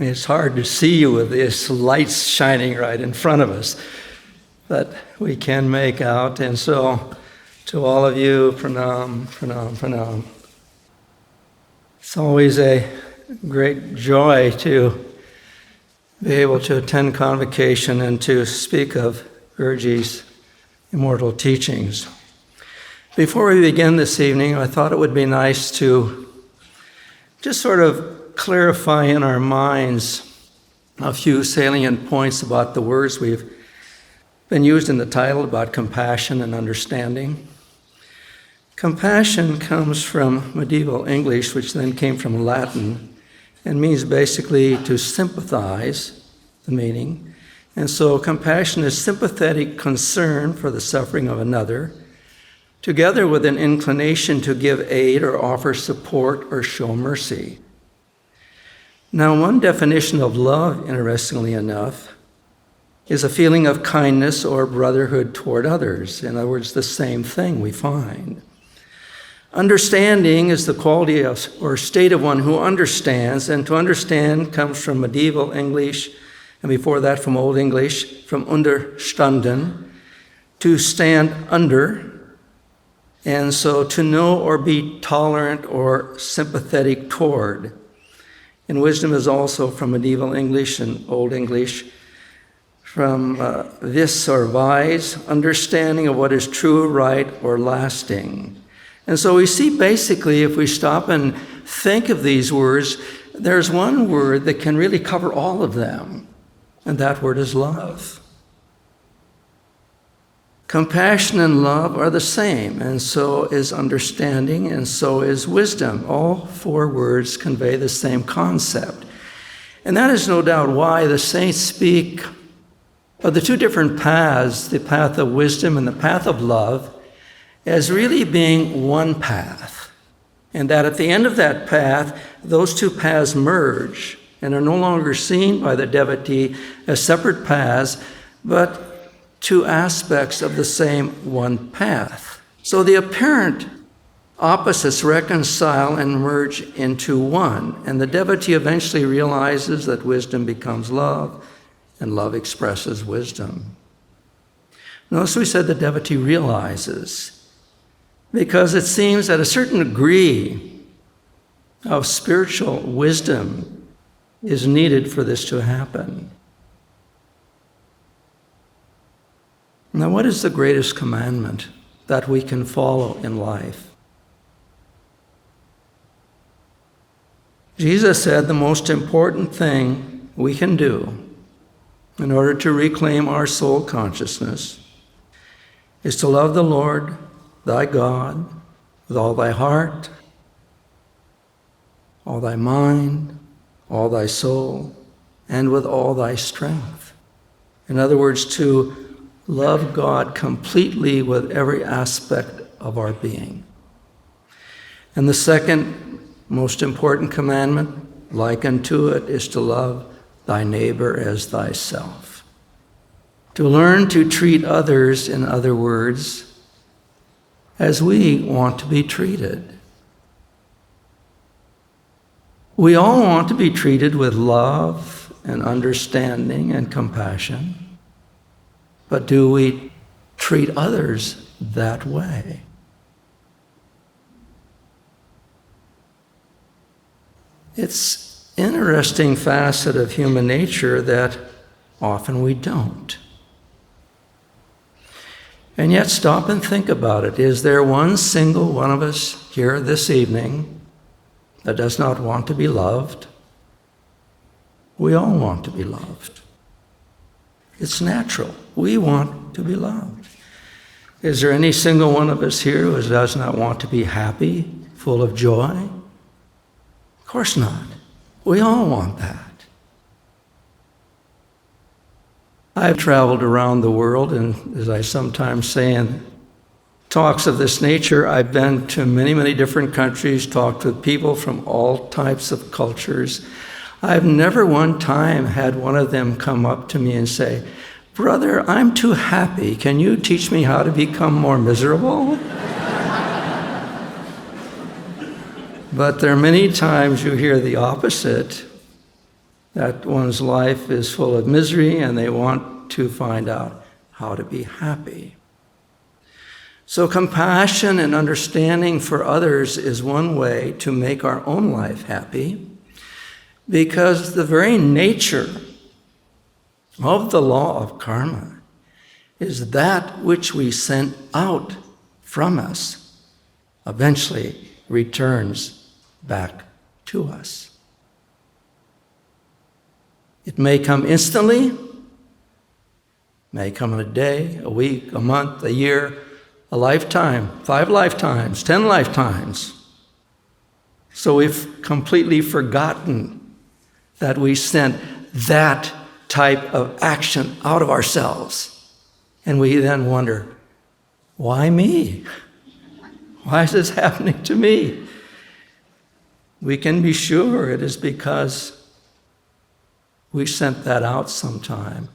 It's hard to see you with these lights shining right in front of us, but we can make out. And so, to all of you, pranam, pranam, pranam. It's always a great joy to be able to attend convocation and to speak of Guruji's immortal teachings. Before we begin this evening, I thought it would be nice to just sort of clarify in our minds a few salient points about the words we've been used in the title about compassion and understanding. Compassion comes from medieval English, which then came from Latin, and means basically to sympathize, the meaning. And so compassion is sympathetic concern for the suffering of another, together with an inclination to give aid or offer support or show mercy. Now, one definition of love, interestingly enough, is a feeling of kindness or brotherhood toward others. In other words, the same thing we find. Understanding is the quality of or state of one who understands, and to understand comes from medieval English, and before that from Old English, from understanden, to stand under, and so to know or be tolerant or sympathetic toward. And wisdom is also from medieval English and Old English, from vis or wise, understanding of what is true, right, or lasting. And so we see basically, if we stop and think of these words, there's one word that can really cover all of them, and that word is love. Compassion and love are the same, and so is understanding, and so is wisdom. All four words convey the same concept. And that is no doubt why the saints speak of the two different paths, the path of wisdom and the path of love, as really being one path. And that at the end of that path, those two paths merge and are no longer seen by the devotee as separate paths, but two aspects of the same one path. So the apparent opposites reconcile and merge into one, and the devotee eventually realizes that wisdom becomes love, and love expresses wisdom. Notice we said the devotee realizes, because it seems that a certain degree of spiritual wisdom is needed for this to happen. Now, what is the greatest commandment that we can follow in life? Jesus said the most important thing we can do in order to reclaim our soul consciousness is to love the Lord, thy God, with all thy heart, all thy mind, all thy soul, and with all thy strength. In other words, to love God completely with every aspect of our being. And the second most important commandment, like unto it, is to love thy neighbor as thyself. To learn to treat others, in other words, as we want to be treated. We all want to be treated with love and understanding and compassion. But do we treat others that way? It's an interesting facet of human nature that often we don't. And yet stop and think about it. Is there one single one of us here this evening that does not want to be loved? We all want to be loved. It's natural. We want to be loved. Is there any single one of us here who does not want to be happy, full of joy? Of course not. We all want that. I've traveled around the world, and as I sometimes say in talks of this nature, I've been to many, many different countries, talked with people from all types of cultures. I've never one time had one of them come up to me and say, "Brother, I'm too happy. Can you teach me how to become more miserable?" But there are many times you hear the opposite. that one's life is full of misery and they want to find out how to be happy. So compassion and understanding for others is one way to make our own life happy, because the very nature of the law of karma is that which we send out from us eventually returns back to us. It may come instantly, may come in a day, a week, a month, a year, a lifetime, 5 lifetimes, 10 lifetimes. So we've completely forgotten that we sent that type of action out of ourselves. And we then wonder, why me? Why is this happening to me? We can be sure it is because we sent that out sometime.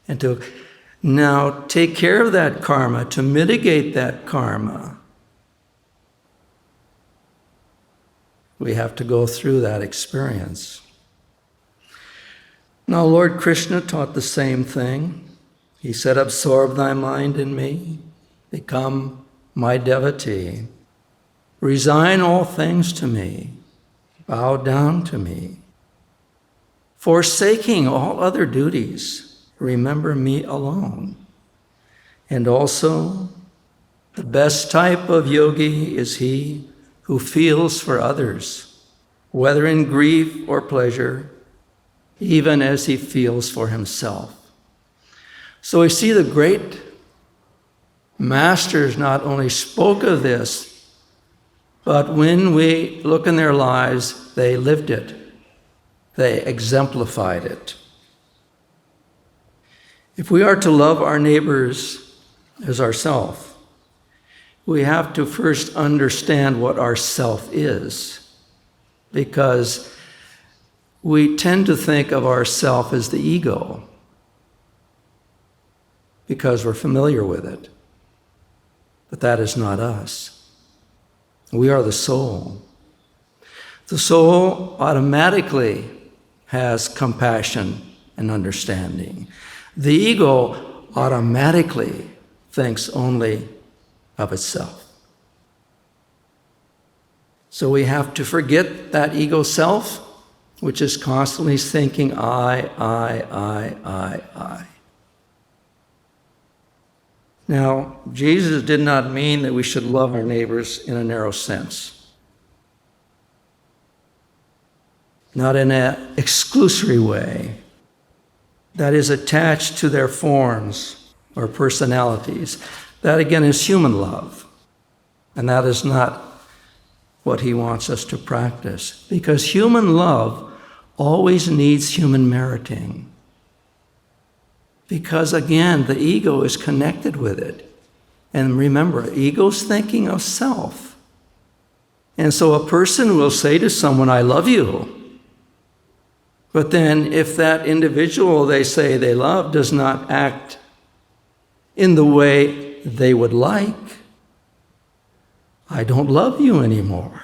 And to now take care of that karma, to mitigate that karma, we have to go through that experience. Now, Lord Krishna taught the same thing. He said, absorb thy mind in me, become my devotee, resign all things to me, bow down to me. Forsaking all other duties, remember me alone. And also, the best type of yogi is he who feels for others, whether in grief or pleasure, even as he feels for himself. So we see the great masters not only spoke of this, but when we look in their lives, they lived it. They exemplified it. If we are to love our neighbors as ourself, we have to first understand what our self is, because we tend to think of ourself as the ego because we're familiar with it. But that is not us. We are the soul. The soul automatically has compassion and understanding. The ego automatically thinks only of itself. So we have to forget that ego self, which is constantly thinking I. Now, Jesus did not mean that we should love our neighbors in a narrow sense. Not in an exclusory way that is attached to their forms or personalities. That, again, is human love. And that is not what he wants us to practice. Because human love always needs human meriting. Because, again, the ego is connected with it. And remember, ego's thinking of self. And so a person will say to someone, I love you. But then if that individual they say they love does not act in the way they would like, I don't love you anymore.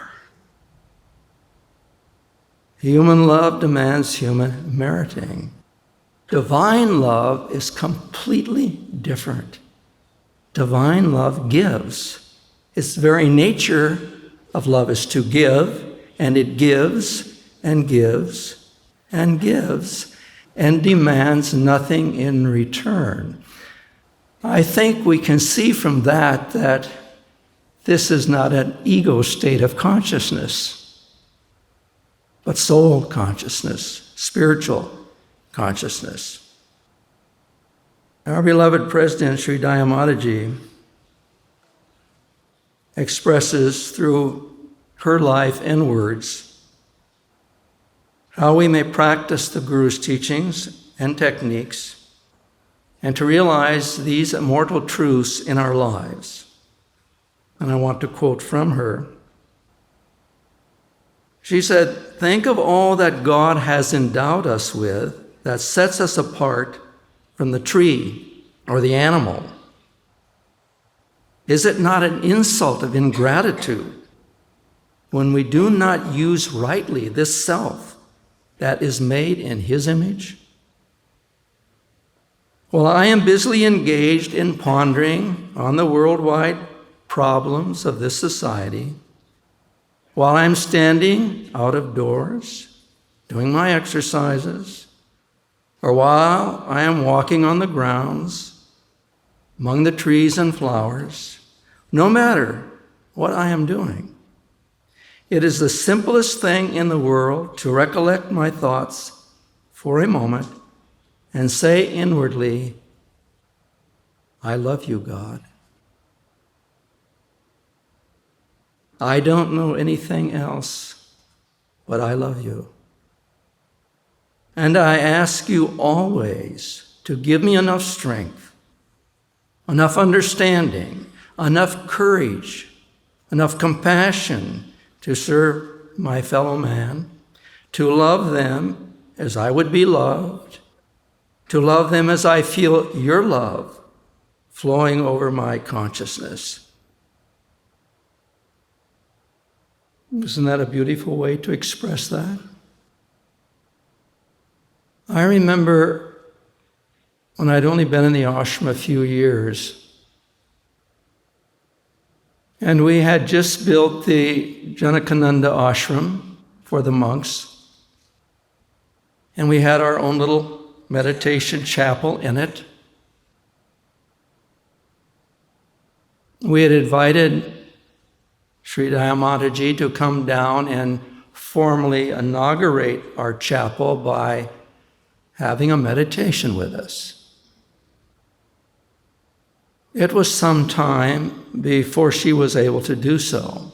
Human love demands human meriting. Divine love is completely different. Divine love gives. Its very nature of love is to give, and it gives and gives and gives and demands nothing in return. I think we can see from that this is not an ego state of consciousness, but soul consciousness, spiritual consciousness. Our beloved President Sri Dayamataji expresses through her life and words how we may practice the Guru's teachings and techniques and to realize these immortal truths in our lives. And I want to quote from her. She said, think of all that God has endowed us with that sets us apart from the tree or the animal. Is it not an insult of ingratitude when we do not use rightly this self that is made in his image? While I am busily engaged in pondering on the worldwide problems of this society, while I'm standing out of doors, doing my exercises, or while I am walking on the grounds, among the trees and flowers, no matter what I am doing, it is the simplest thing in the world to recollect my thoughts for a moment and say inwardly, I love you, God. I don't know anything else, but I love you. And I ask you always to give me enough strength, enough understanding, enough courage, enough compassion to serve my fellow man, to love them as I would be loved, to love them as I feel your love flowing over my consciousness. Isn't that a beautiful way to express that? I remember when I'd only been in the ashram a few years, and we had just built the Yogananda ashram for the monks, and we had our own little meditation chapel in it. We had invited Sri Dayamataji to come down and formally inaugurate our chapel by having a meditation with us. It was some time before she was able to do so.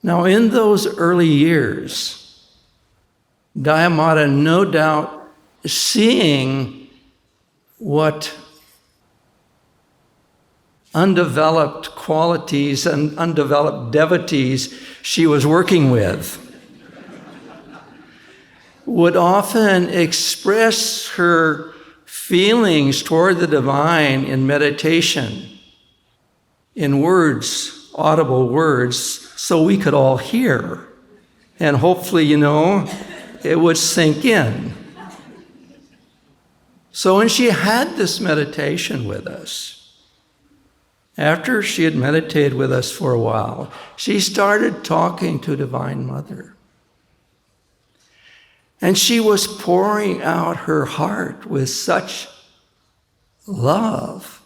Now, in those early years, Dayamata, no doubt, seeing what undeveloped qualities and undeveloped devotees she was working with, would often express her feelings toward the divine in meditation, in words, audible words, so we could all hear. And hopefully, it would sink in. So when she had this meditation with us, after she had meditated with us for a while, she started talking to Divine Mother. And she was pouring out her heart with such love,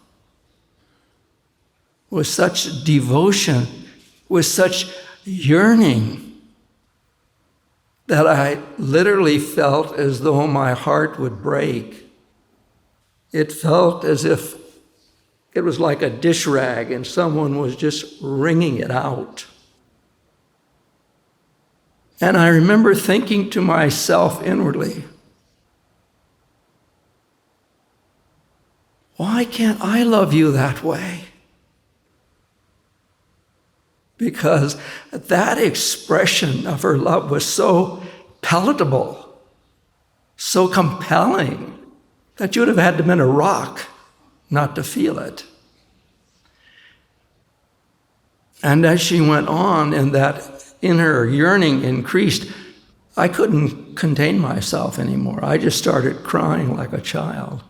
with such devotion, with such yearning, that I literally felt as though my heart would break. It felt as if it was like a dish rag and someone was just wringing it out. And I remember thinking to myself inwardly, why can't I love you that way? Because that expression of her love was so palatable, so compelling, that you would have had to have been a rock not to feel it. And as she went on and that inner yearning increased, I couldn't contain myself anymore. I just started crying like a child.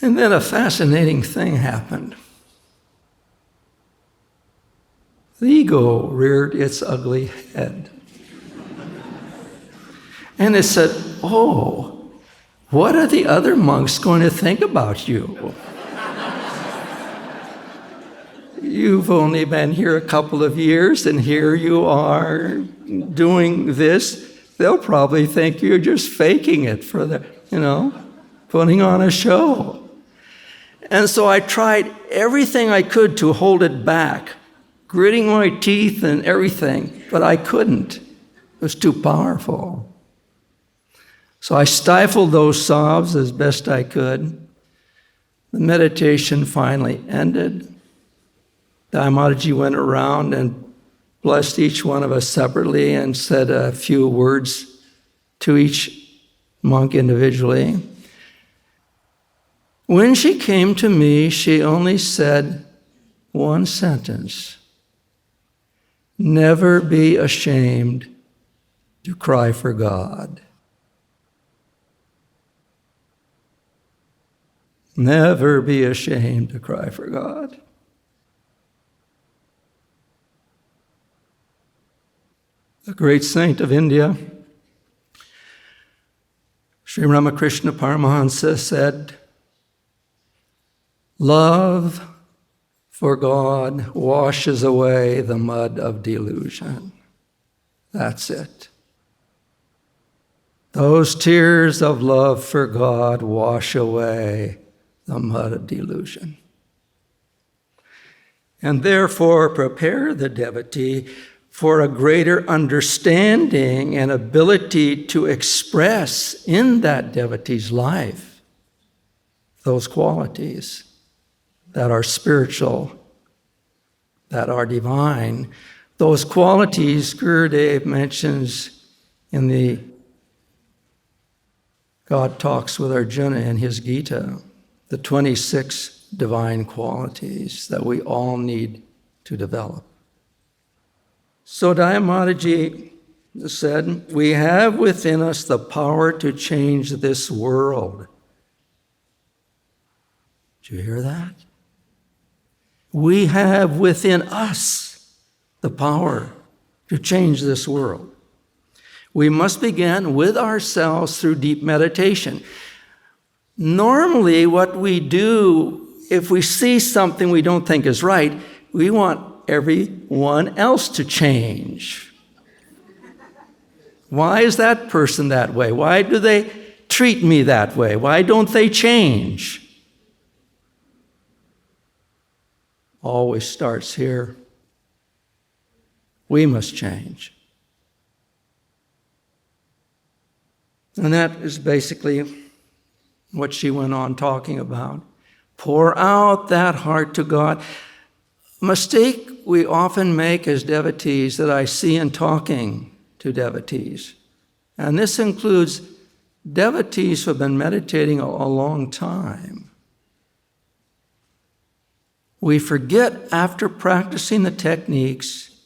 And then a fascinating thing happened. The ego reared its ugly head. And it said, oh, what are the other monks going to think about you? You've only been here a couple of years, and here you are doing this. They'll probably think you're just faking it for putting on a show. And so I tried everything I could to hold it back, gritting my teeth and everything, but I couldn't. It was too powerful. So I stifled those sobs as best I could. The meditation finally ended. Dayamataji went around and blessed each one of us separately and said a few words to each monk individually. When she came to me, she only said one sentence. Never be ashamed to cry for God. Never be ashamed to cry for God. A great saint of India, Sri Ramakrishna Paramahansa, said, "Love for God washes away the mud of delusion." That's it. Those tears of love for God wash away the mud of delusion. And therefore prepare the devotee for a greater understanding and ability to express in that devotee's life those qualities that are spiritual, that are divine. Those qualities Gurudev mentions in the God Talks with Arjuna in his Gita, the 26 divine qualities that we all need to develop. So Dayamataji said, we have within us the power to change this world. Did you hear that? We have within us the power to change this world. We must begin with ourselves through deep meditation. Normally, what we do, if we see something we don't think is right, we want everyone else to change. Why is that person that way? Why do they treat me that way? Why don't they change? Always starts here. We must change. And that is basically what she went on talking about. Pour out that heart to God. A mistake we often make as devotees that I see in talking to devotees, and this includes devotees who have been meditating a long time. We forget after practicing the techniques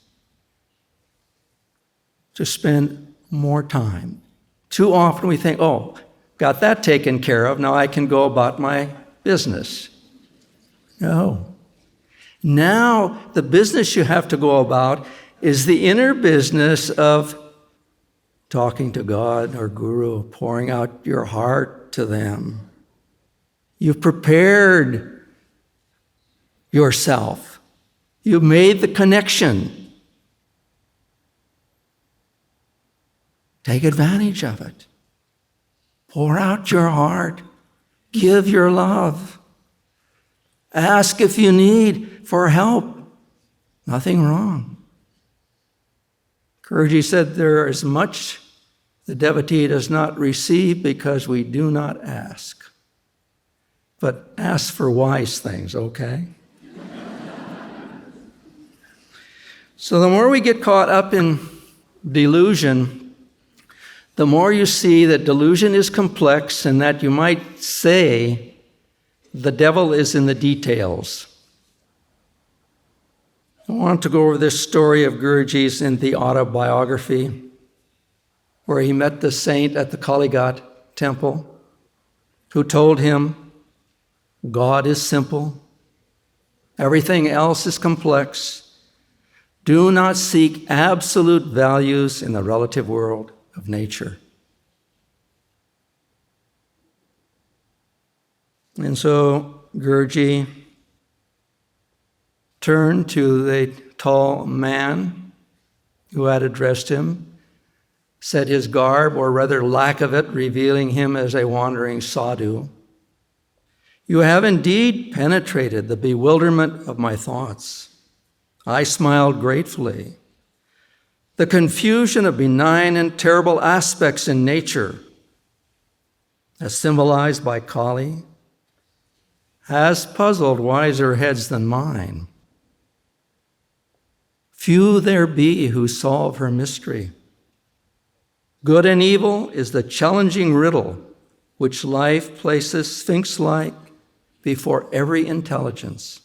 to spend more time. Too often we think, oh, got that taken care of, now I can go about my business. No. Now the business you have to go about is the inner business of talking to God or Guru, pouring out your heart to them. You've prepared yourself. You've made the connection. Take advantage of it. Pour out your heart. Give your love. Ask if you need for help. Nothing wrong. Guruji said there is much the devotee does not receive because we do not ask. But ask for wise things, okay? So the more we get caught up in delusion, the more you see that delusion is complex and that you might say the devil is in the details. I want to go over this story of Guruji's in the autobiography, where he met the saint at the Kalighat temple, who told him, God is simple, everything else is complex. Do not seek absolute values in the relative world of nature. And so Guruji turned to the tall man who had addressed him, said his garb, or rather lack of it, revealing him as a wandering sadhu. You have indeed penetrated the bewilderment of my thoughts. I smiled gratefully. The confusion of benign and terrible aspects in nature, as symbolized by Kali, has puzzled wiser heads than mine. Few there be who solve her mystery. Good and evil is the challenging riddle which life places sphinx-like before every intelligence.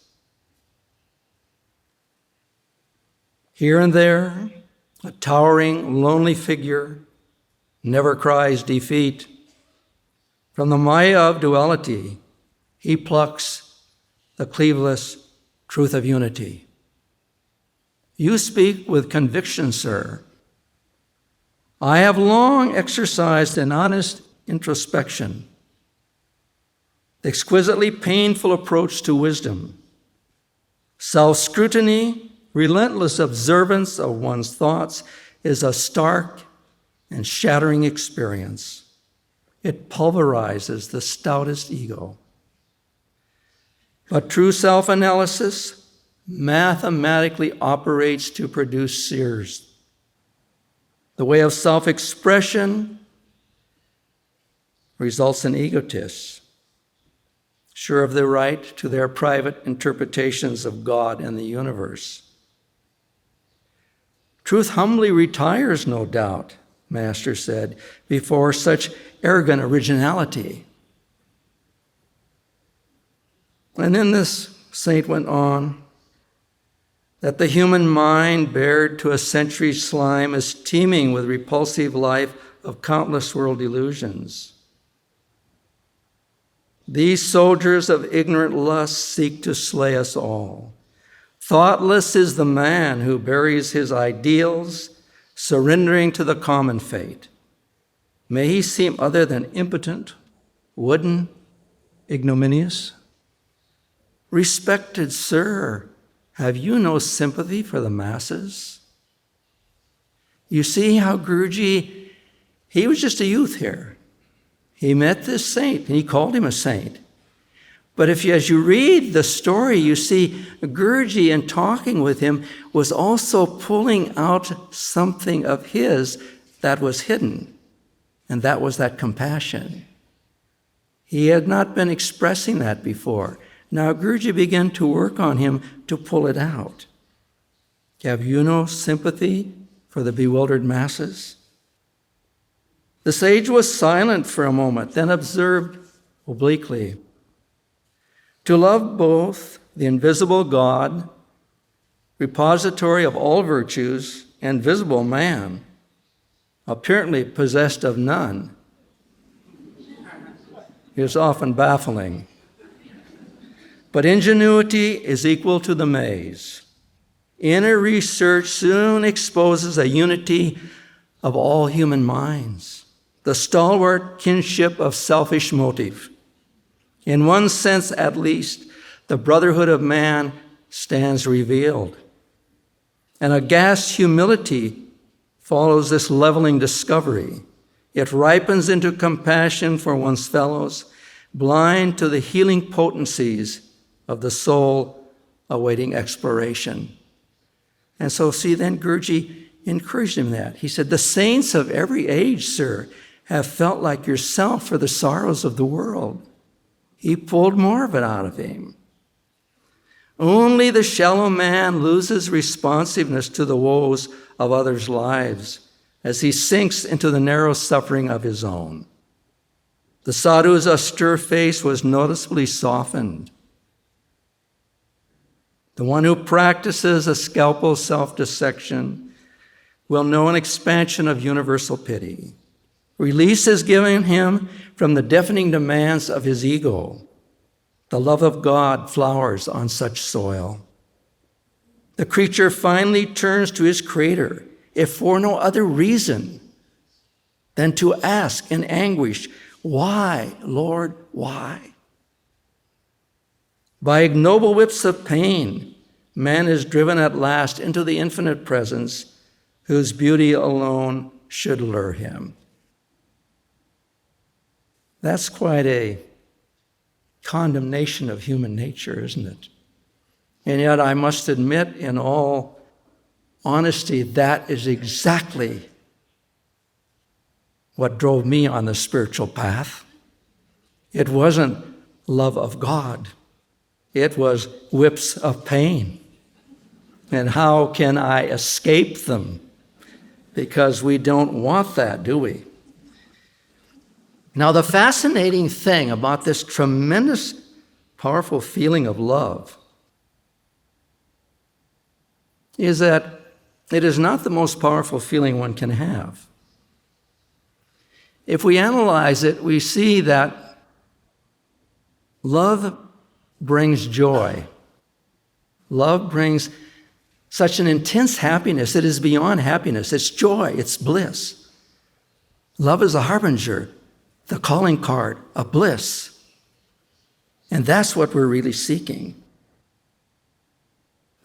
Here and there, a towering, lonely figure never cries defeat. From the Maya of duality, he plucks the cleaveless truth of unity. You speak with conviction, sir. I have long exercised an honest introspection, the exquisitely painful approach to wisdom, self-scrutiny, relentless observance of one's thoughts is a stark and shattering experience. It pulverizes the stoutest ego. But true self-analysis mathematically operates to produce seers. The way of self-expression results in egotists, sure of the right to their private interpretations of God and the universe. Truth humbly retires, no doubt, Master said, before such arrogant originality. And then this saint went on, that the human mind, bared to a century's slime, is teeming with repulsive life of countless world illusions. These soldiers of ignorant lust seek to slay us all. Thoughtless is the man who buries his ideals, surrendering to the common fate. May he seem other than impotent, wooden, ignominious. Respected sir, have you no sympathy for the masses? You see how Guruji, he was just a youth here. He met this saint, and he called him a saint. But as you read the story, you see Guruji, in talking with him, was also pulling out something of his that was hidden, and that was that compassion. He had not been expressing that before. Now Guruji began to work on him to pull it out. Have you no sympathy for the bewildered masses? The sage was silent for a moment, then observed obliquely. To love both the invisible God, repository of all virtues, and visible man, apparently possessed of none, is often baffling. But ingenuity is equal to the maze. Inner research soon exposes a unity of all human minds, the stalwart kinship of selfish motive. In one sense, at least, the brotherhood of man stands revealed. An aghast humility follows this leveling discovery. It ripens into compassion for one's fellows, blind to the healing potencies of the soul awaiting exploration. And so, then Guruji encouraged him that. He said, the saints of every age, sir, have felt like yourself for the sorrows of the world. He pulled more of it out of him. Only the shallow man loses responsiveness to the woes of others' lives as he sinks into the narrow suffering of his own. The sadhu's austere face was noticeably softened. The one who practices a scalpel self-dissection will know an expansion of universal pity. Release is given him from the deafening demands of his ego. The love of God flowers on such soil. The creature finally turns to his Creator, if for no other reason than to ask in anguish, why, Lord, why? By ignoble whips of pain, man is driven at last into the infinite presence whose beauty alone should lure him. That's quite a condemnation of human nature, isn't it? And yet I must admit in all honesty, that is exactly what drove me on the spiritual path. It wasn't love of God. It was whips of pain. And how can I escape them? Because we don't want that, do we? Now, the fascinating thing about this tremendous, powerful feeling of love is that it is not the most powerful feeling one can have. If we analyze it, we see that love brings joy. Love brings such an intense happiness. It is beyond happiness. It's joy. It's bliss. Love is a harbinger, the calling card of bliss. And that's what we're really seeking.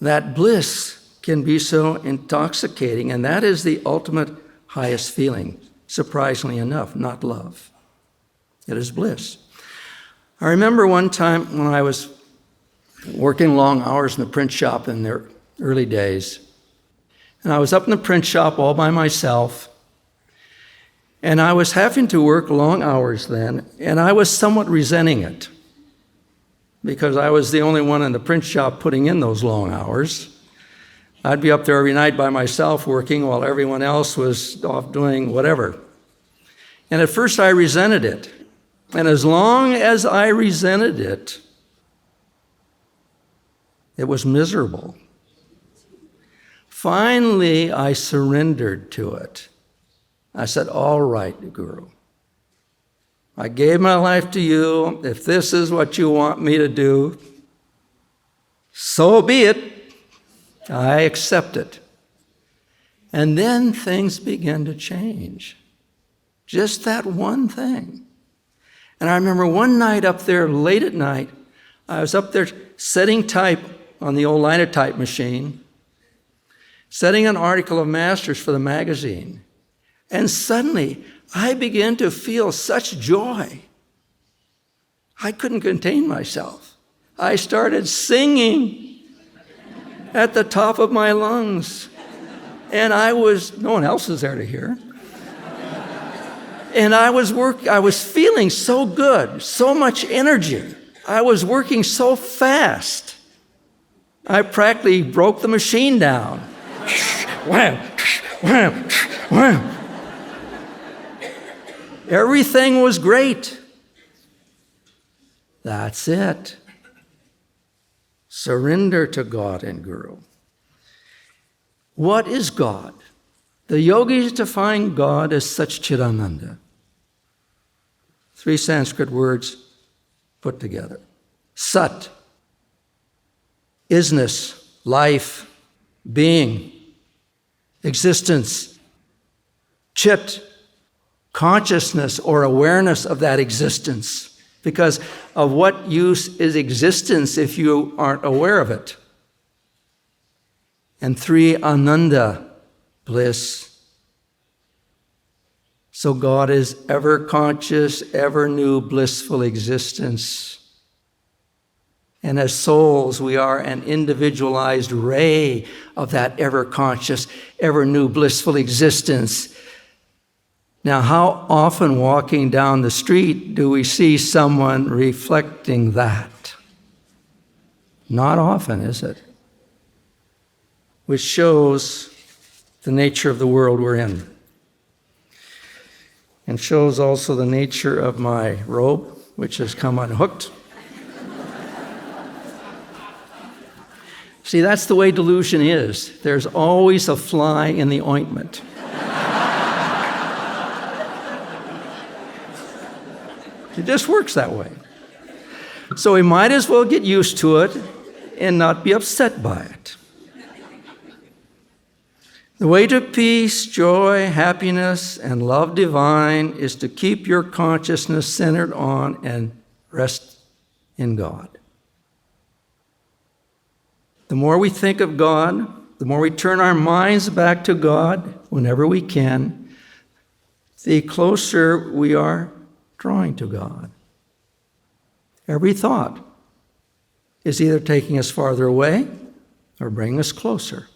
That bliss can be so intoxicating, and that is the ultimate highest feeling, surprisingly enough, not love. It is bliss. I remember one time when I was working long hours in the print shop in the early days, and I was up in the print shop all by myself, and I was having to work long hours then, and I was somewhat resenting it because I was the only one in the print shop putting in those long hours. I'd be up there every night by myself working while everyone else was off doing whatever. And at first I resented it. And as long as I resented it, it was miserable. Finally, I surrendered to it. I said, all right, Guru. I gave my life to you. If this is what you want me to do, so be it. I accept it. And then things began to change. Just that one thing. And I remember one night up there, late at night, I was up there setting type on the old linotype machine, setting an article of Masters for the magazine. And suddenly, I began to feel such joy. I couldn't contain myself. I started singing at the top of my lungs. And no one else was there to hear. And I was feeling so good, so much energy. I was working so fast. I practically broke the machine down. Wham, wham, wham. Everything was great. That's it. Surrender to God and Guru. What is God? The yogis define God as such Chidananda. 3 Sanskrit words put together. Sat, isness, life, being, existence. Chit, consciousness or awareness of that existence. Because of what use is existence if you aren't aware of it? And 3, Ananda, bliss. So God is ever conscious, ever new, blissful existence. And as souls, we are an individualized ray of that ever conscious, ever new, blissful existence. Now, how often walking down the street do we see someone reflecting that? Not often, is it? Which shows the nature of the world we're in. And shows also the nature of my robe, which has come unhooked. See, that's the way delusion is. There's always a fly in the ointment. It just works that way. So we might as well get used to it and not be upset by it. The way to peace, joy, happiness, and love divine is to keep your consciousness centered on and rest in God. The more we think of God, the more we turn our minds back to God whenever we can, the closer we are drawing to God. Every thought is either taking us farther away or bringing us closer.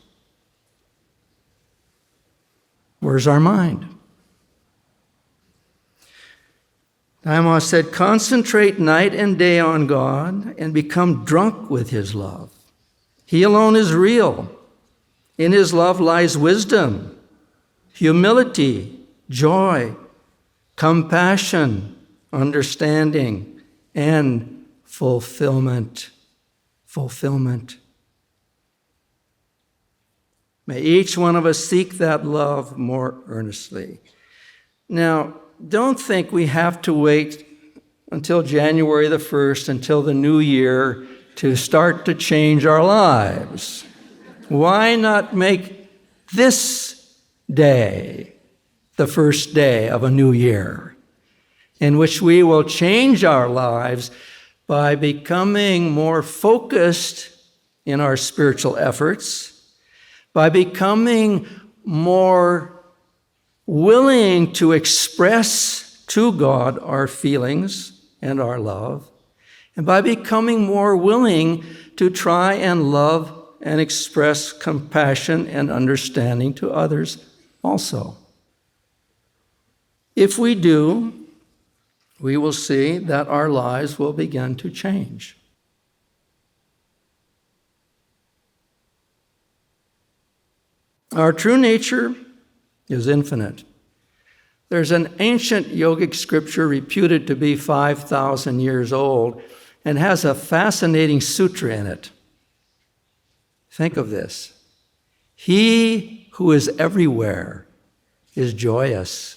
Where's our mind? Dhamma said, concentrate night and day on God and become drunk with His love. He alone is real. In His love lies wisdom, humility, joy, compassion, understanding, and fulfillment. Fulfillment. May each one of us seek that love more earnestly. Now, don't think we have to wait until January the 1st, until the new year, to start to change our lives. Why not make this day the first day of a new year, in which we will change our lives by becoming more focused in our spiritual efforts, by becoming more willing to express to God our feelings and our love, and by becoming more willing to try and love and express compassion and understanding to others also. If we do, we will see that our lives will begin to change. Our true nature is infinite. There's an ancient yogic scripture reputed to be 5,000 years old and has a fascinating sutra in it. Think of this. He who is everywhere is joyous.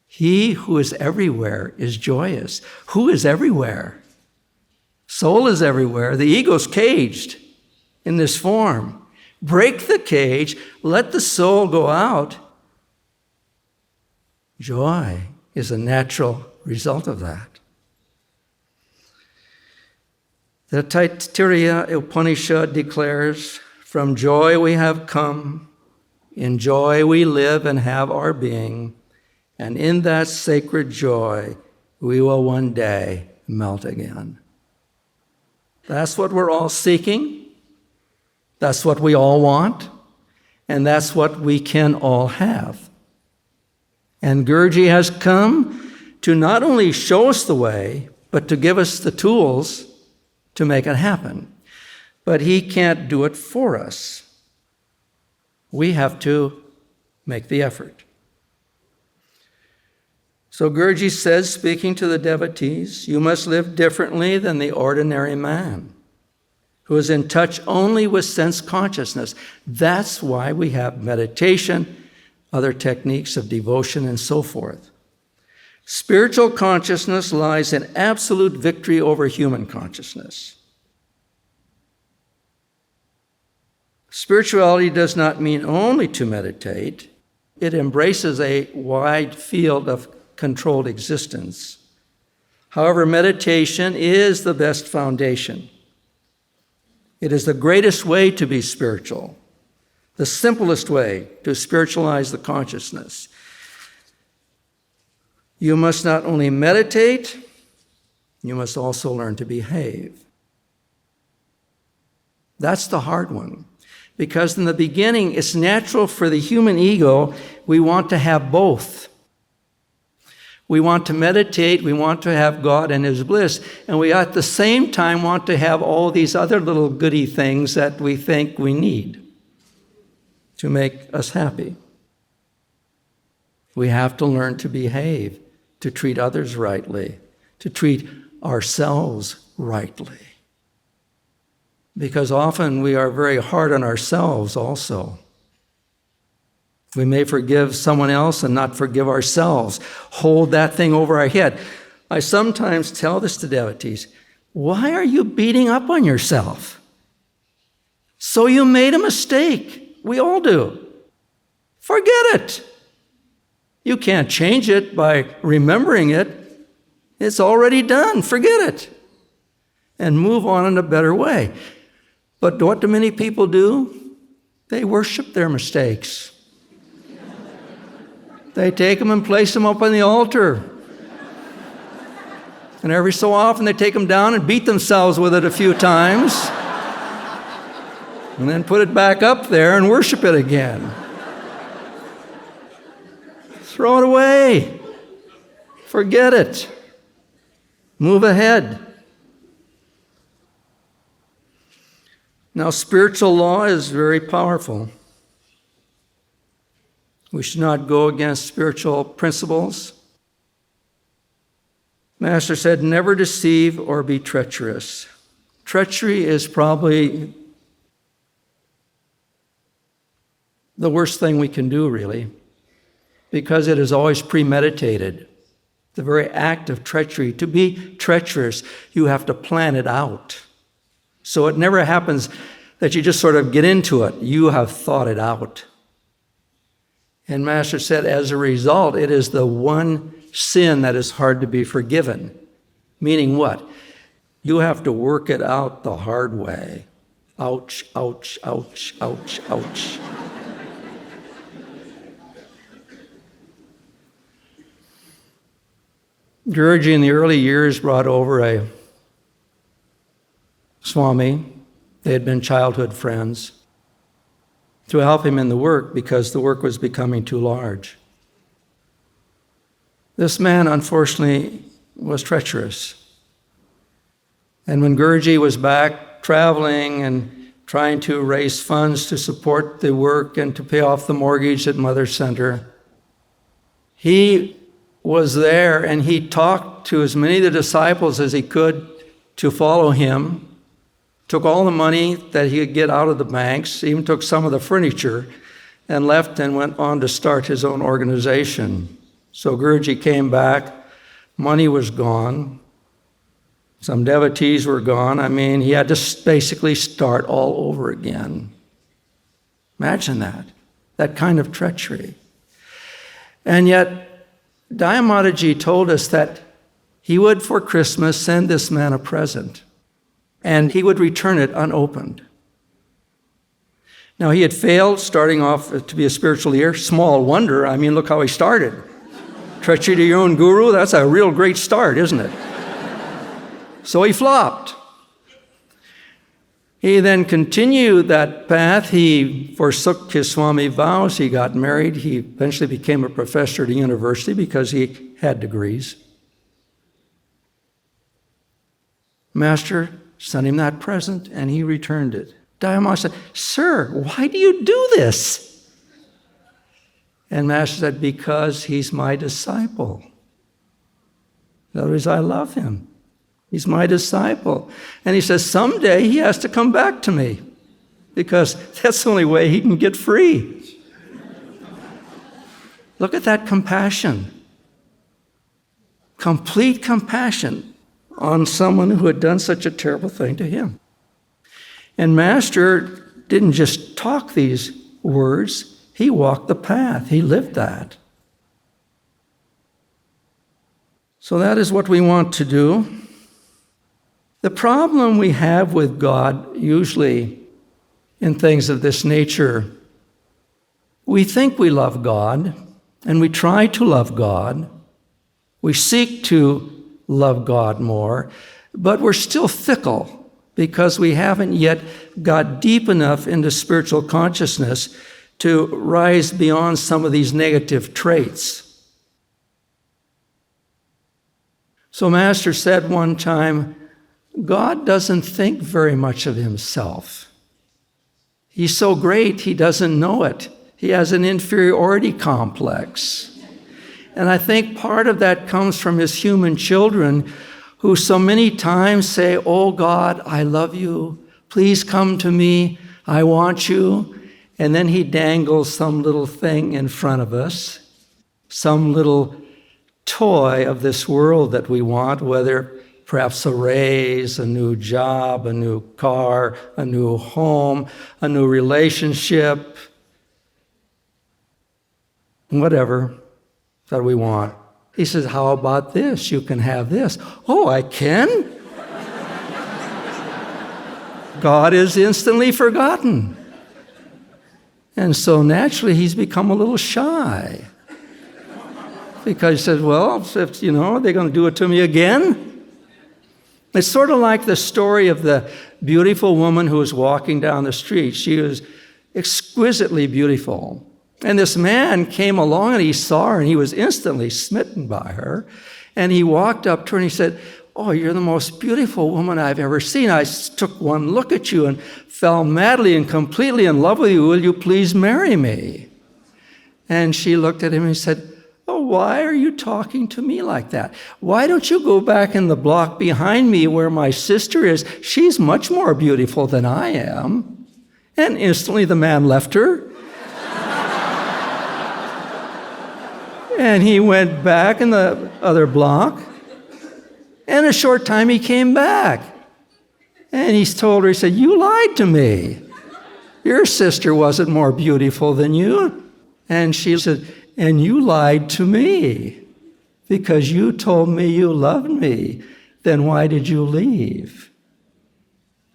He who is everywhere is joyous. Who is everywhere? Soul is everywhere. The ego's caged in this form. Break the cage, let the soul go out. Joy is a natural result of that. The Taittiriya Upanishad declares, "From joy we have come, in joy we live and have our being, and in that sacred joy we will one day melt again." That's what we're all seeking. That's what we all want, and that's what we can all have. And Guruji has come to not only show us the way, but to give us the tools to make it happen. But he can't do it for us. We have to make the effort. So Guruji says, speaking to the devotees, you must live differently than the ordinary man, who is in touch only with sense consciousness. That's why we have meditation, other techniques of devotion, and so forth. Spiritual consciousness lies in absolute victory over human consciousness. Spirituality does not mean only to meditate. It embraces a wide field of controlled existence. However, meditation is the best foundation. It is the greatest way to be spiritual, the simplest way to spiritualize the consciousness. You must not only meditate, you must also learn to behave. That's the hard one, because in the beginning, it's natural for the human ego, we want to have both. We want to meditate, we want to have God and His bliss, and we at the same time want to have all these other little goody things that we think we need to make us happy. We have to learn to behave, to treat others rightly, to treat ourselves rightly. Because often we are very hard on ourselves also. We may forgive someone else and not forgive ourselves. Hold that thing over our head. I sometimes tell this to devotees. Why are you beating up on yourself? So you made a mistake. We all do. Forget it. You can't change it by remembering it. It's already done. Forget it. And move on in a better way. But what do many people do? They worship their mistakes. They take them and place them up on the altar. And every so often they take them down and beat themselves with it a few times. And then put it back up there and worship it again. Throw it away. Forget it. Move ahead. Now, spiritual law is very powerful. We should not go against spiritual principles. Master said, never deceive or be treacherous. Treachery is probably the worst thing we can do, really, because it is always premeditated. The very act of treachery. To be treacherous, you have to plan it out. So it never happens that you just sort of get into it. You have thought it out. And Master said, as a result, it is the one sin that is hard to be forgiven. Meaning what? You have to work it out the hard way. Ouch, ouch, ouch, ouch, ouch. Guruji in the early years brought over a Swami. They had been childhood friends, to help him in the work because the work was becoming too large. This man, unfortunately, was treacherous. And when Guruji was back traveling and trying to raise funds to support the work and to pay off the mortgage at Mother Center, he was there and he talked to as many of the disciples as he could to follow him, took all the money that he could get out of the banks, even took some of the furniture, and left and went on to start his own organization. So Guruji came back, money was gone, some devotees were gone. I mean, he had to basically start all over again. Imagine that kind of treachery. And yet, Dayamataji told us that he would, for Christmas, send this man a present, and he would return it unopened. Now, he had failed starting off to be a spiritual leader. Small wonder. I mean, look how he started. Treachery to your own guru, that's a real great start, isn't it? So he flopped. He then continued that path. He forsook his Swami vows. He got married. He eventually became a professor at a university because he had degrees. Master sent him that present, and he returned it. Dayamata said, "Sir, why do you do this?" And Master said, "Because he's my disciple. In other words, I love him. He's my disciple." And he says, someday he has to come back to me because that's the only way he can get free. Look at that compassion. Complete compassion on someone who had done such a terrible thing to him. And Master didn't just talk these words, he walked the path, he lived that. So that is what we want to do. The problem we have with God, usually in things of this nature, we think we love God, and we try to love God. We seek to love God more, but we're still fickle because we haven't yet got deep enough into spiritual consciousness to rise beyond some of these negative traits. So Master said one time, God doesn't think very much of himself. He's so great, he doesn't know it. He has an inferiority complex. And I think part of that comes from his human children who so many times say, "Oh God, I love you. Please come to me. I want you." And then he dangles some little thing in front of us, some little toy of this world that we want, whether perhaps a raise, a new job, a new car, a new home, a new relationship, whatever that we want. He says, "How about this? You can have this." "Oh, I can?" God is instantly forgotten. And so naturally he's become a little shy. Because he says, well, if, are they going to do it to me again? It's sort of like the story of the beautiful woman who was walking down the street. She was exquisitely beautiful. And this man came along and he saw her and he was instantly smitten by her. And he walked up to her and he said, "Oh, you're the most beautiful woman I've ever seen. I took one look at you and fell madly and completely in love with you. Will you please marry me?" And she looked at him and said, "Oh, why are you talking to me like that? Why don't you go back in the block behind me where my sister is? She's much more beautiful than I am." And instantly the man left her. And he went back in the other block. And in a short time, he came back. And he told her, he said, "You lied to me. Your sister wasn't more beautiful than you." And she said, "And you lied to me because you told me you loved me. Then why did you leave?"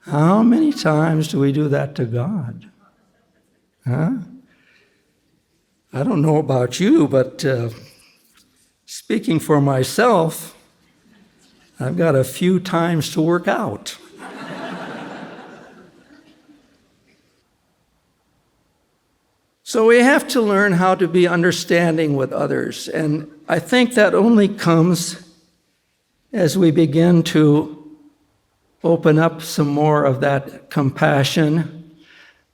How many times do we do that to God? Huh? I don't know about you, but speaking for myself, I've got a few times to work out. So we have to learn how to be understanding with others. And I think that only comes as we begin to open up some more of that compassion.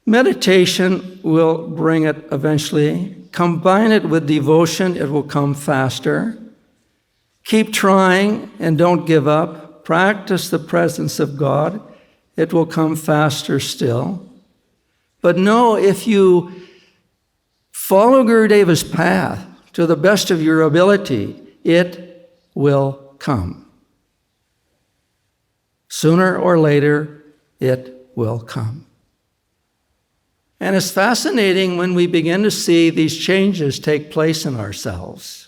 Meditation will bring it eventually. Combine it with devotion, it will come faster. Keep trying and don't give up. Practice the presence of God. It will come faster still. But know, if you follow Gurudeva's path to the best of your ability, it will come. Sooner or later, it will come. And it's fascinating when we begin to see these changes take place in ourselves.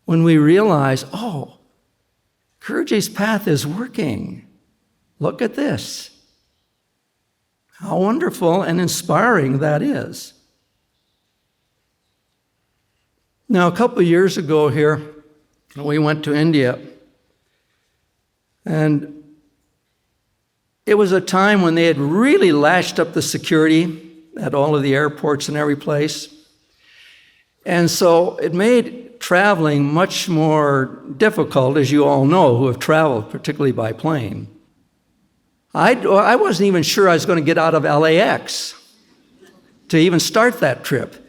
When we realize, oh, Guruji's path is working. Look at this. How wonderful and inspiring that is. Now, a couple of years ago here, we went to India. And it was a time when they had really lashed up the security at all of the airports and every place. And so it made traveling much more difficult, as you all know, who have traveled, particularly by plane. I wasn't even sure I was going to get out of LAX to even start that trip,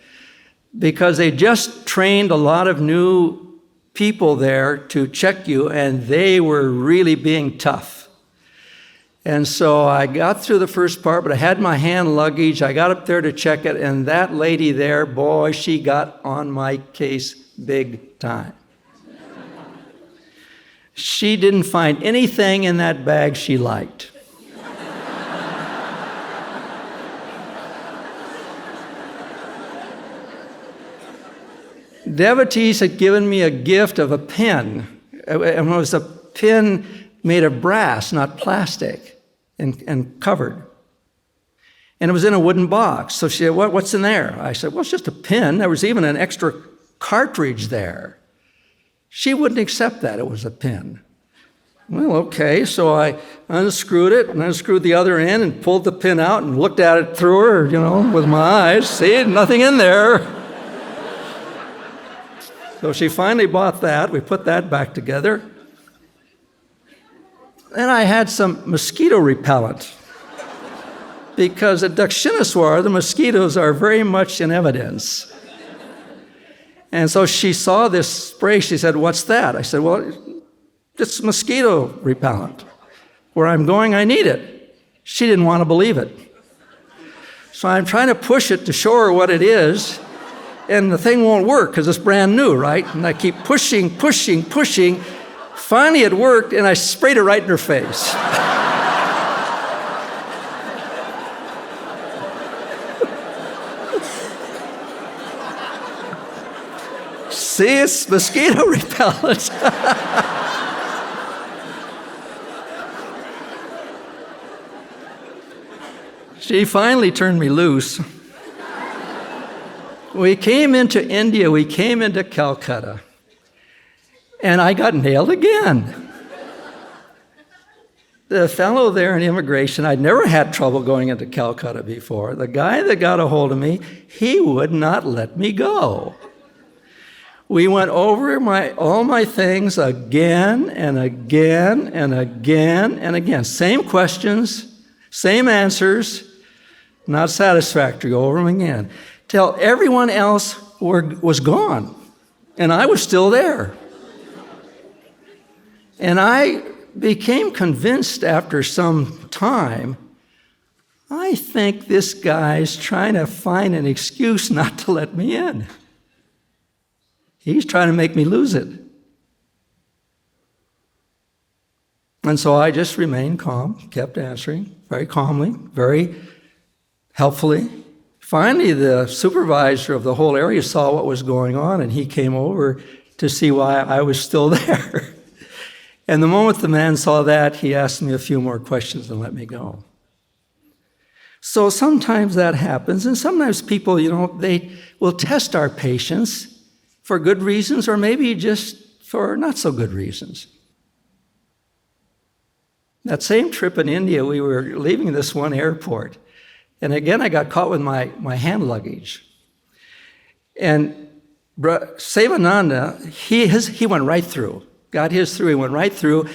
because they just trained a lot of new people there to check you, and they were really being tough. And so I got through the first part, but I had my hand luggage. I got up there to check it, and that lady there, boy, she got on my case big time. She didn't find anything in that bag she liked. Devotees had given me a gift of a pen. It was a pen made of brass, not plastic, and covered. And it was in a wooden box. So she said, "What's in there?" I said, "Well, it's just a pen." There was even an extra cartridge there. She wouldn't accept that it was a pen. Well, okay, so I unscrewed it and unscrewed the other end and pulled the pin out and looked at it through her, with my eyes. See, nothing in there. So she finally bought that. We put that back together. Then I had some mosquito repellent, because at Dakshineswar, the mosquitoes are very much in evidence. And so she saw this spray. She said, "What's that?" I said, "Well, it's mosquito repellent. Where I'm going, I need it." She didn't want to believe it. So I'm trying to push it to show her what it is, and the thing won't work because it's brand new, right? And I keep pushing. Finally, it worked, and I sprayed it right in her face. See, it's mosquito repellent. She finally turned me loose. We came into India, we came into Calcutta, and I got nailed again. The fellow there in immigration, I'd never had trouble going into Calcutta before. The guy that got a hold of me, he would not let me go. We went over all my things again and again and again and again. Same questions, same answers, not satisfactory, over them again, till everyone else was gone, and I was still there. And I became convinced after some time, I think this guy's trying to find an excuse not to let me in. He's trying to make me lose it. And so I just remained calm, kept answering very calmly, very helpfully. Finally, the supervisor of the whole area saw what was going on, and he came over to see why I was still there. And the moment the man saw that, he asked me a few more questions and let me go. So sometimes that happens, and sometimes people, they will test our patience for good reasons or maybe just for not so good reasons. That same trip in India, we were leaving this one airport, and again I got caught with my hand luggage. And Sivananda, he went right through. Got his through, he went right through.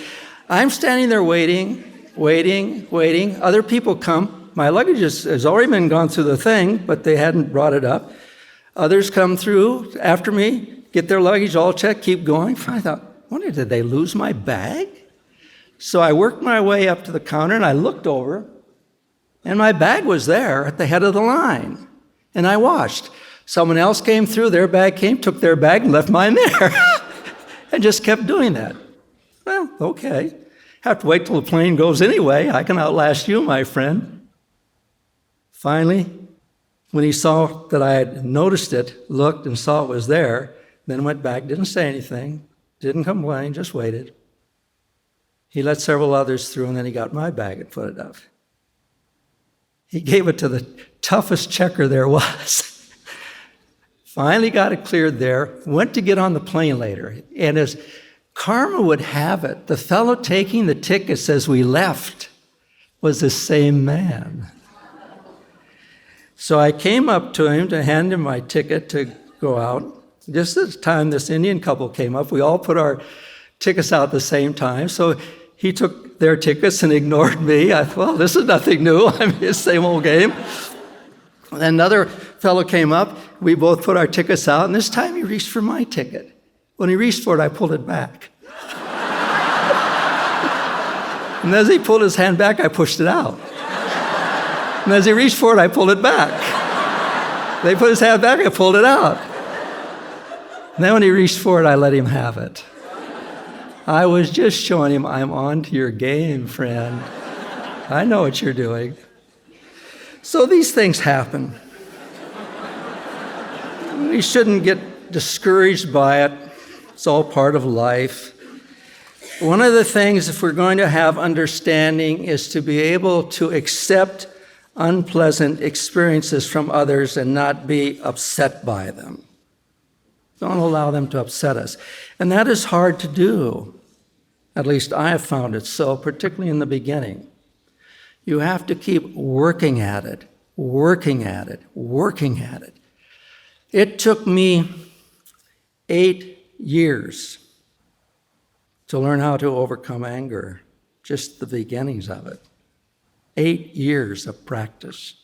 I'm standing there waiting. Other people come. My luggage has already been gone through the thing, but they hadn't brought it up. Others come through after me, get their luggage all checked, keep going. I thought, wonder, did they lose my bag? So I worked my way up to the counter and I looked over, and my bag was there at the head of the line. And I watched. Someone else came through, their bag came, took their bag and left mine there. And just kept doing that. Well, okay. Have to wait till the plane goes anyway. I can outlast you, my friend. Finally, when he saw that I had noticed it, looked and saw it was there, then went back, didn't say anything, didn't complain, just waited. He let several others through, and then he got my bag and put it up. He gave it to the toughest checker there was. Finally got it cleared there, went to get on the plane later. And as karma would have it, the fellow taking the ticket says we left was the same man. So I came up to him to hand him my ticket to go out. Just at the time this Indian couple came up, we all put our tickets out at the same time. So he took their tickets and ignored me. I thought, well, this is nothing new. I mean, it's the same old game. And then another fellow came up. We both put our tickets out, and this time he reached for my ticket. When he reached for it, I pulled it back. And as he pulled his hand back, I pushed it out. And as he reached for it, I pulled it back. They put his hand back, I pulled it out. And then when he reached for it, I let him have it. I was just showing him, I'm on to your game, friend. I know what you're doing. So these things happen. We shouldn't get discouraged by it. It's all part of life. One of the things, if we're going to have understanding, is to be able to accept unpleasant experiences from others and not be upset by them. Don't allow them to upset us. And that is hard to do. At least I have found it so, particularly in the beginning. You have to keep working at it. It took me 8 years to learn how to overcome anger, just the beginnings of it. 8 years of practice.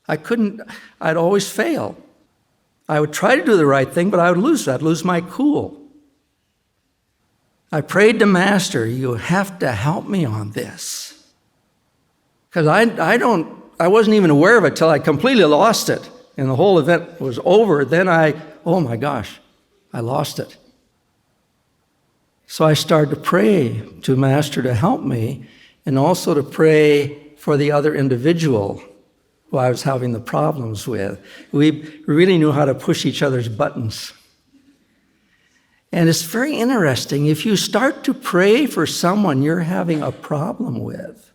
I'd always fail. I would try to do the right thing, but I would lose. I'd lose my cool. I prayed to Master, you have to help me on this. Because I wasn't even aware of it till I completely lost it. And the whole event was over. Then oh my gosh, I lost it. So I started to pray to Master to help me, and also to pray for the other individual who I was having the problems with. We really knew how to push each other's buttons. And it's very interesting. If you start to pray for someone you're having a problem with,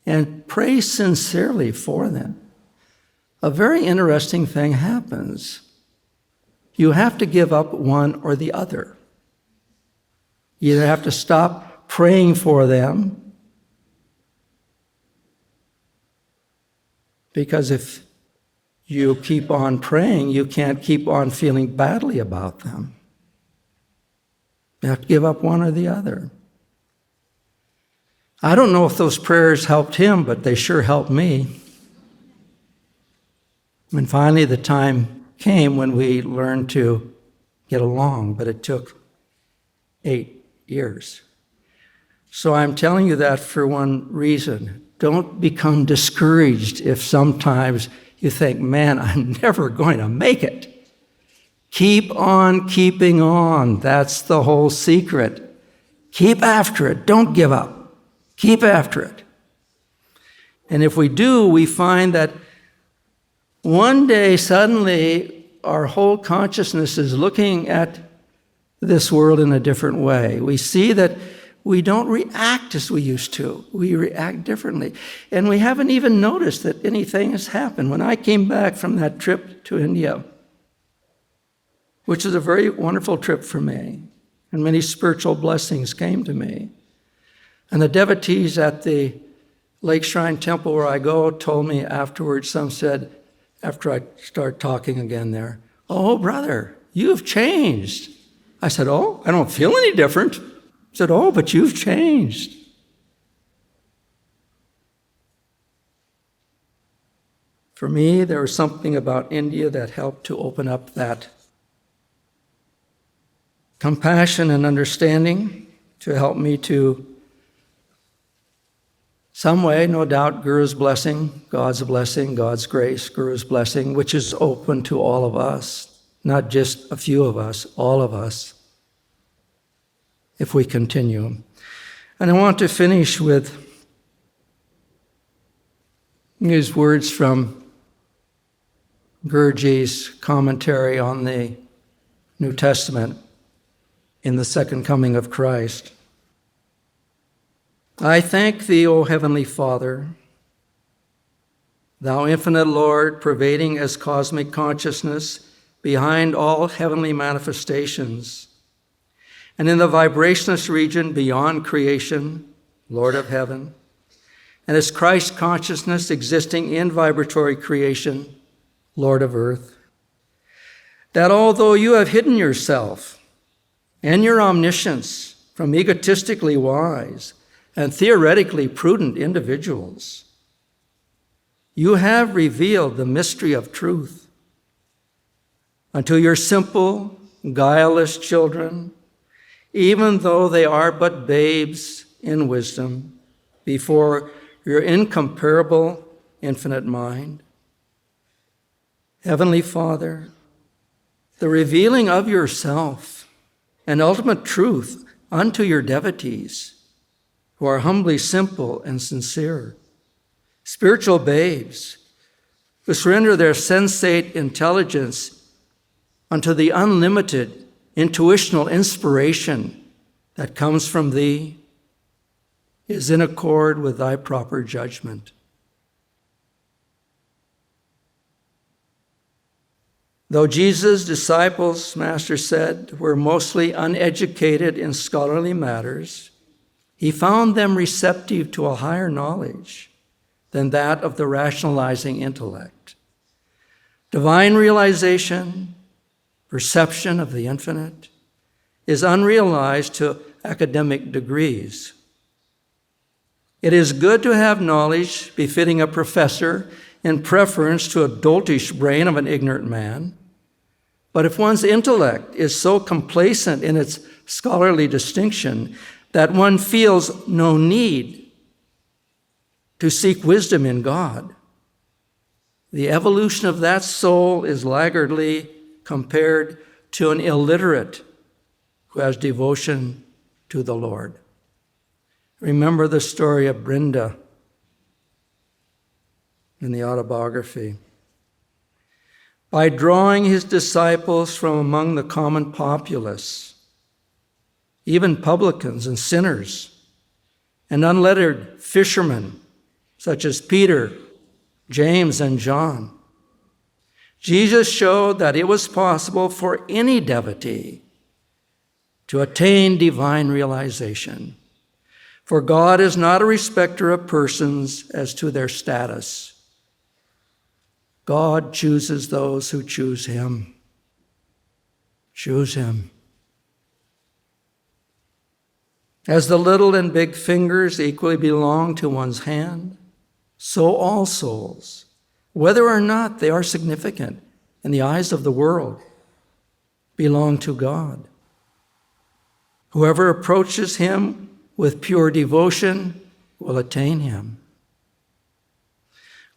and pray sincerely for them, a very interesting thing happens. You have to give up one or the other. You either have to stop praying for them, because if you keep on praying, you can't keep on feeling badly about them. You have to give up one or the other. I don't know if those prayers helped him, but they sure helped me. And finally, the time came when we learned to get along, but it took 8 years. So I'm telling you that for one reason. Don't become discouraged if sometimes you think, man, I'm never going to make it. Keep on keeping on. That's the whole secret. Keep after it. Don't give up. Keep after it. And if we do, we find that one day suddenly our whole consciousness is looking at this world in a different way. We see that we don't react as we used to. We react differently. And we haven't even noticed that anything has happened. When I came back from that trip to India, which was a very wonderful trip for me, and many spiritual blessings came to me, and the devotees at the Lake Shrine Temple where I go told me afterwards, some said, after I start talking again there, "Oh, brother, you've changed." I said, "Oh, I don't feel any different." He said, "Oh, but you've changed." For me, there was something about India that helped to open up that compassion and understanding to help me to, some way, no doubt, Guru's blessing, God's grace, Guru's blessing, which is open to all of us, not just a few of us, all of us, if we continue. And I want to finish with these words from Guruji's commentary on the New Testament in the second coming of Christ. "I thank thee, O Heavenly Father, thou infinite Lord, pervading as cosmic consciousness behind all heavenly manifestations, and in the vibrationless region beyond creation, Lord of heaven, and as Christ consciousness existing in vibratory creation, Lord of earth, that although you have hidden yourself and your omniscience from egotistically wise and theoretically prudent individuals, you have revealed the mystery of truth unto your simple, guileless children, even though they are but babes in wisdom before your incomparable infinite mind. Heavenly Father, the revealing of yourself and ultimate truth unto your devotees, who are humbly simple and sincere, spiritual babes, who surrender their sensate intelligence unto the unlimited intuitional inspiration that comes from thee, is in accord with thy proper judgment. Though Jesus' disciples, Master said, were mostly uneducated in scholarly matters, he found them receptive to a higher knowledge than that of the rationalizing intellect. Divine realization, perception of the infinite, is unrealized to academic degrees. It is good to have knowledge befitting a professor in preference to a doltish brain of an ignorant man. But if one's intellect is so complacent in its scholarly distinction that one feels no need to seek wisdom in God, the evolution of that soul is laggardly compared to an illiterate who has devotion to the Lord. Remember the story of Brinda in the autobiography. By drawing his disciples from among the common populace, even publicans and sinners, and unlettered fishermen such as Peter, James, and John, Jesus showed that it was possible for any devotee to attain divine realization. For God is not a respecter of persons as to their status. God chooses those who choose him. Choose him. As the little and big fingers equally belong to one's hand, so all souls, whether or not they are significant in the eyes of the world, belong to God. Whoever approaches him with pure devotion will attain him.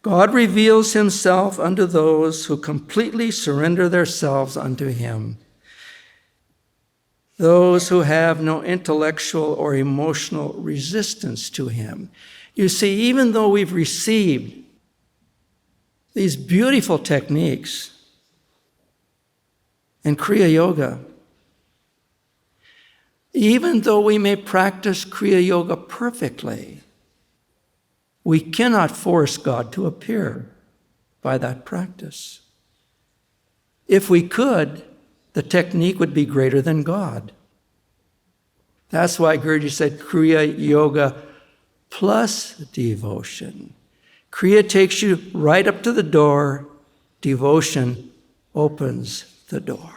God reveals himself unto those who completely surrender themselves unto him. Those who have no intellectual or emotional resistance to him. You see, even though we've received these beautiful techniques in Kriya Yoga, even though we may practice Kriya Yoga perfectly, we cannot force God to appear by that practice. If we could, the technique would be greater than God. That's why Guruji said Kriya Yoga plus devotion. Kriya takes you right up to the door. Devotion opens the door.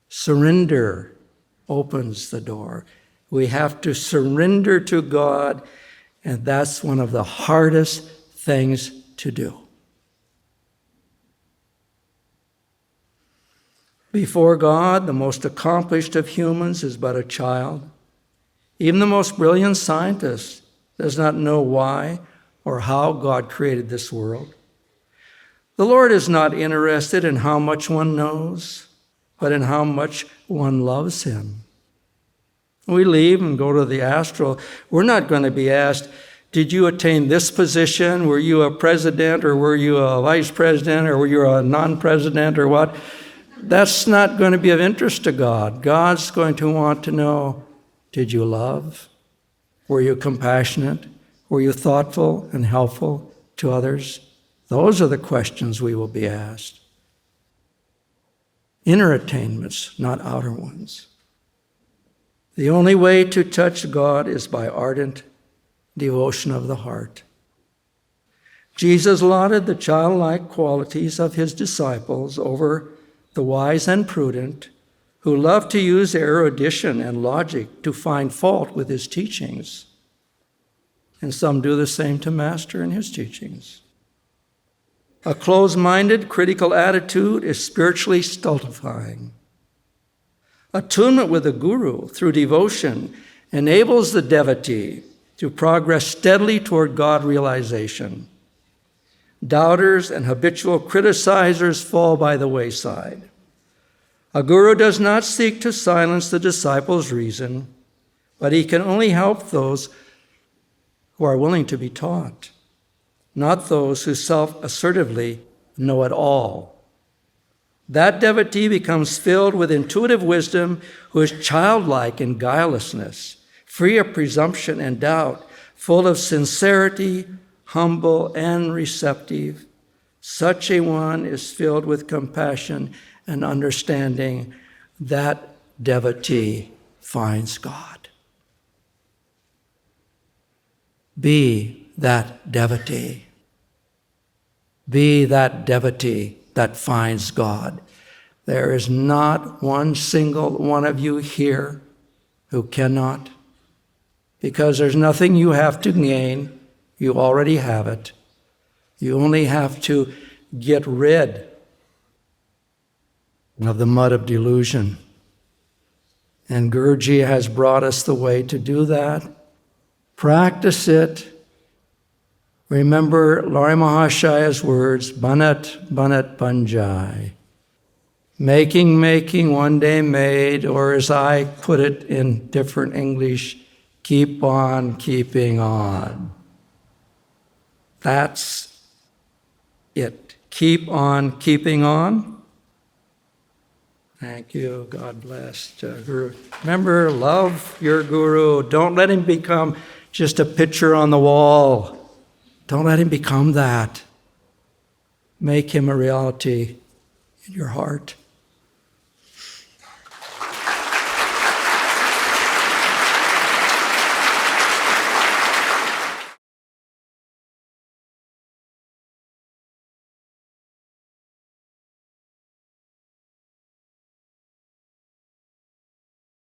Surrender opens the door. We have to surrender to God, and that's one of the hardest things to do. Before God, the most accomplished of humans is but a child. Even the most brilliant scientist does not know why or how God created this world. The Lord is not interested in how much one knows, but in how much one loves him. We leave and go to the astral. We're not going to be asked, did you attain this position? Were you a president, or were you a vice president, or were you a non-president, or what? That's not going to be of interest to God. God's going to want to know, did you love? Were you compassionate? Were you thoughtful and helpful to others? Those are the questions we will be asked. Inner attainments, not outer ones. The only way to touch God is by ardent devotion of the heart. Jesus lauded the childlike qualities of his disciples over the wise and prudent, who love to use erudition and logic to find fault with his teachings. And some do the same to Master and his teachings. A closed-minded, critical attitude is spiritually stultifying. Attunement with the Guru through devotion enables the devotee to progress steadily toward God realization. Doubters and habitual criticizers fall by the wayside. A guru does not seek to silence the disciple's reason, but he can only help those who are willing to be taught, not those who self-assertively know it all. That devotee becomes filled with intuitive wisdom, who is childlike in guilelessness, free of presumption and doubt, full of sincerity, humble and receptive. Such a one is filled with compassion and understanding. That devotee finds God. Be that devotee. Be that devotee that finds God. There is not one single one of you here who cannot, because there's nothing you have to gain. You already have it. You only have to get rid of the mud of delusion. And Guruji has brought us the way to do that. Practice it. Remember Lari Mahashaya's words, Banat, Banat Panjai. Making, one day made, or as I put it in different English, keep on keeping on. That's it. Keep on keeping on. Thank you. God bless. Guru. Remember, love your Guru. Don't let him become just a picture on the wall. Don't let him become that. Make him a reality in your heart.